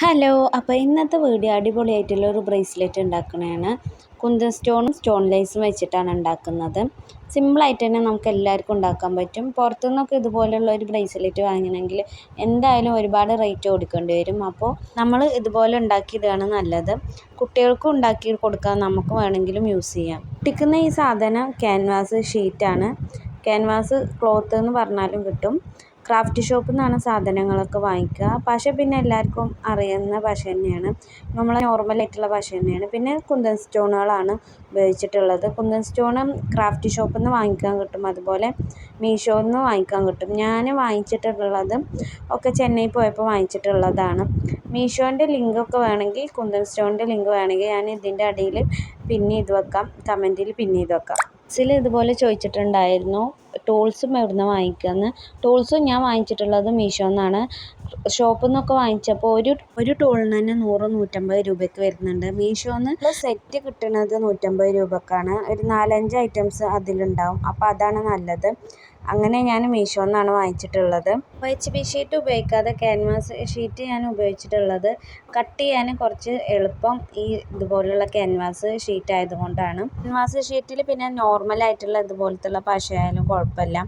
Hello, അപ്പോൾ ഇന്നത്തെ video അടിപൊളിയായിട്ടുള്ള ഒരു ബ്രേസ്ലെറ്റ് ഉണ്ടാക്കുന്നതാണ്. കുന്തൻ സ്റ്റോണും സ്റ്റോൺ ലേസും വെച്ചിട്ടാണ് ഉണ്ടാക്കുന്നത്. സിമ്പിളായിട്ട് തന്നെ നമുക്ക് എല്ലാവർക്കും ഉണ്ടാക്കാൻ പറ്റും. പുറത്തുനിന്നൊക്കെ ഇതുപോലെയുള്ള ഒരു ബ്രേസ്ലെറ്റ് വാങ്ങണമെങ്കിൽ എന്തായാലും ഒരുപാട് റേറ്റ് കൊടുക്കേണ്ടി വരും. അപ്പോൾ നമ്മൾ ഇതുപോലെ ഉണ്ടാക്കിയതാണ് നല്ലത്. കുട്ടികൾക്കും ഉണ്ടാക്കി കൊടുക്കാം, നമുക്ക് വേണമെങ്കിലും യൂസ് ചെയ്യാം. ഒട്ടിക്കുന്ന ഈ സാധനം ക്യാൻവാസ് ഷീറ്റാണ്. ക്യാൻവാസ് ക്ലോത്ത് എന്ന് പറഞ്ഞാലും കിട്ടും. ക്രാഫ്റ്റ് ഷോപ്പിൽ നിന്നാണ് സാധനങ്ങളൊക്കെ വാങ്ങിക്കുക. പശ പിന്നെ എല്ലാവർക്കും അറിയുന്ന പശ തന്നെയാണ്, നമ്മളെ നോർമലായിട്ടുള്ള പശ തന്നെയാണ്. പിന്നെ കുന്തൻ സ്റ്റോണുകളാണ് ഉപയോഗിച്ചിട്ടുള്ളത്. കുന്തൻ സ്റ്റോണ് ക്രാഫ്റ്റ് ഷോപ്പിൽ നിന്ന് വാങ്ങിക്കാൻ കിട്ടും, അതുപോലെ മീഷോയിൽ നിന്ന് വാങ്ങിക്കാൻ കിട്ടും. ഞാൻ വാങ്ങിച്ചിട്ടുള്ളത് ഒക്കെ ചെന്നൈ പോയപ്പോൾ വാങ്ങിച്ചിട്ടുള്ളതാണ്. മീഷോൻ്റെ ലിങ്കൊക്കെ വേണമെങ്കിൽ, കുന്തൻ സ്റ്റോണിൻ്റെ ലിങ്ക് വേണമെങ്കിൽ ഞാൻ ഇതിൻ്റെ അടിയിൽ പിന്നെ ഇത് വെക്കാം, കമൻറ്റിൽ പിന്നെ ഇത് വെക്കാം. ഇതുപോലെ ചോദിച്ചിട്ടുണ്ടായിരുന്നു ടൂൾസും എവിടുന്ന് വാങ്ങിക്കാമെന്ന്. ടൂൾസും ഞാൻ വാങ്ങിച്ചിട്ടുള്ളത് മീഷോയിൽ നിന്നാണ്. ഷോപ്പിൽ നിന്നൊക്കെ വാങ്ങിച്ചപ്പോൾ ഒരു ടൂളിന് തന്നെ 100-150 രൂപയ്ക്ക് വരുന്നുണ്ട്. മീഷോയിൽ നിന്ന് സെറ്റ് കിട്ടുന്നത് 150 രൂപക്കാണ്. ഒരു 4-5 ഐറ്റംസ് അതിലുണ്ടാവും. അപ്പോൾ അതാണ് നല്ലത്. അങ്ങനെ ഞാൻ മീഷോയിൽ നിന്നാണ് വാങ്ങിച്ചിട്ടുള്ളത്. OHB ഷീറ്റ് ഉപയോഗിക്കാതെ ക്യാൻവാസ് ഷീറ്റ് ഞാൻ ഉപയോഗിച്ചിട്ടുള്ളത്. കട്ട് ചെയ്യാൻ കുറച്ച് എളുപ്പം ഈ ഇതുപോലുള്ള ക്യാൻവാസ് ഷീറ്റ് ആയതുകൊണ്ടാണ്. ക്യാൻവാസ് ഷീറ്റിൽ പിന്നെ നോർമലായിട്ടുള്ള ഇതുപോലത്തുള്ള പശയായാലും കുഴപ്പമില്ല,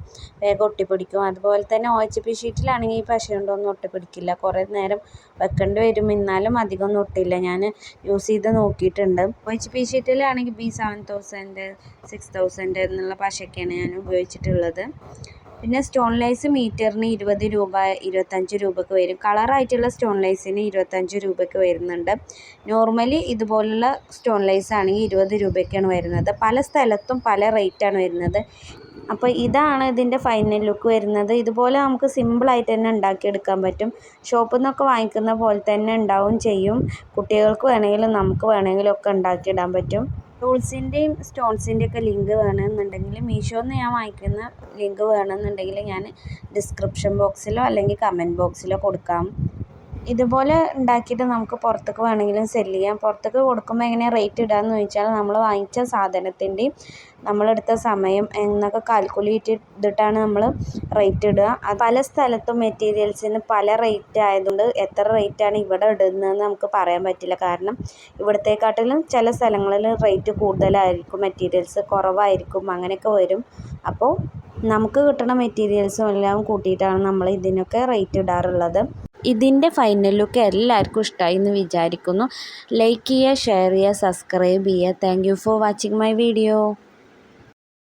വേഗം ഒട്ടിപ്പിടിക്കും. അതുപോലെ തന്നെ OHB ഷീറ്റിലാണെങ്കിൽ ഈ പശ കൊണ്ടൊന്നും ഒട്ടിപ്പിടിക്കില്ല, കുറേ നേരം വെക്കേണ്ടി വരും. എന്നാലും അധികമൊന്നും ഒട്ടില്ല. ഞാൻ യൂസ് ചെയ്ത് നോക്കിയിട്ടുണ്ട്. OHB ഷീറ്റിലാണെങ്കിൽ B7000, 6000 എന്നുള്ള പശയൊക്കെയാണ് ഞാൻ ഉപയോഗിച്ചിട്ടുള്ളത്. പിന്നെ സ്റ്റോൺ ലൈസ് മീറ്ററിന് 20 രൂപ, 25 രൂപയ്ക്ക് വരും. കളറായിട്ടുള്ള സ്റ്റോൺ ലൈസിന് 25 രൂപയ്ക്ക് വരുന്നുണ്ട്. നോർമലി ഇതുപോലുള്ള സ്റ്റോൺ ലൈസ് ആണെങ്കിൽ 20 രൂപയ്ക്കാണ് വരുന്നത്. പല സ്ഥലത്തും പല റേറ്റാണ് വരുന്നത്. അപ്പോൾ ഇതാണ് ഇതിൻ്റെ ഫൈനൽ ലുക്ക് വരുന്നത്. ഇതുപോലെ നമുക്ക് സിമ്പിളായിട്ട് തന്നെ ഉണ്ടാക്കിയെടുക്കാൻ പറ്റും. ഷോപ്പിൽ നിന്നൊക്കെ വാങ്ങിക്കുന്ന പോലെ തന്നെ ഉണ്ടാവും ചെയ്യും. കുട്ടികൾക്ക് വേണമെങ്കിലും നമുക്ക് വേണമെങ്കിലും ഒക്കെ ഉണ്ടാക്കിയിടാൻ പറ്റും. ടൂൾസിൻ്റെയും സ്റ്റോൺസിൻ്റെയൊക്കെ ലിങ്ക് വേണമെന്നുണ്ടെങ്കിൽ, മീഷോയിൽ നിന്ന് ഞാൻ വാങ്ങിക്കുന്ന ലിങ്ക് വേണമെന്നുണ്ടെങ്കിൽ ഞാൻ ഡിസ്ക്രിപ്ഷൻ ബോക്സിലോ അല്ലെങ്കിൽ കമൻറ്റ് ബോക്സിലോ കൊടുക്കാം. ഇതുപോലെ ഉണ്ടാക്കിയിട്ട് നമുക്ക് പുറത്തേക്ക് വേണമെങ്കിലും സെല്ല് ചെയ്യാം. പുറത്തേക്ക് കൊടുക്കുമ്പോൾ എങ്ങനെയാണ് റേറ്റ് ഇടാമെന്ന് ചോദിച്ചാൽ, നമ്മൾ വാങ്ങിച്ച സാധനത്തിൻ്റെയും നമ്മളെടുത്ത സമയം എന്നൊക്കെ കാൽക്കുലേറ്റ് ചെയ്തിട്ടാണ് നമ്മൾ റേറ്റ് ഇടുക. പല സ്ഥലത്തും മെറ്റീരിയൽസിന് പല റേറ്റ് ആയതുകൊണ്ട് എത്ര റേറ്റാണ് ഇവിടെ ഇടുന്നതെന്ന് നമുക്ക് പറയാൻ പറ്റില്ല. കാരണം ഇവിടത്തെക്കാട്ടിലും ചില സ്ഥലങ്ങളിൽ റേറ്റ് കൂടുതലായിരിക്കും, മെറ്റീരിയൽസ് കുറവായിരിക്കും, അങ്ങനെയൊക്കെ വരും. അപ്പോൾ നമുക്ക് കിട്ടുന്ന മെറ്റീരിയൽസും എല്ലാം കൂട്ടിയിട്ടാണ് നമ്മൾ ഇതിനൊക്കെ റേറ്റ് ഇടാറുള്ളത്. ഇതിൻ്റെ ഫൈനൽ ലുക്ക് എല്ലാവർക്കും ഇഷ്ടമായി എന്ന് വിചാരിക്കുന്നു. ലൈക്ക് ചെയ്യുക, ഷെയർ ചെയ്യുക, സബ്സ്ക്രൈബ് ചെയ്യുക. Thank you for watching my video.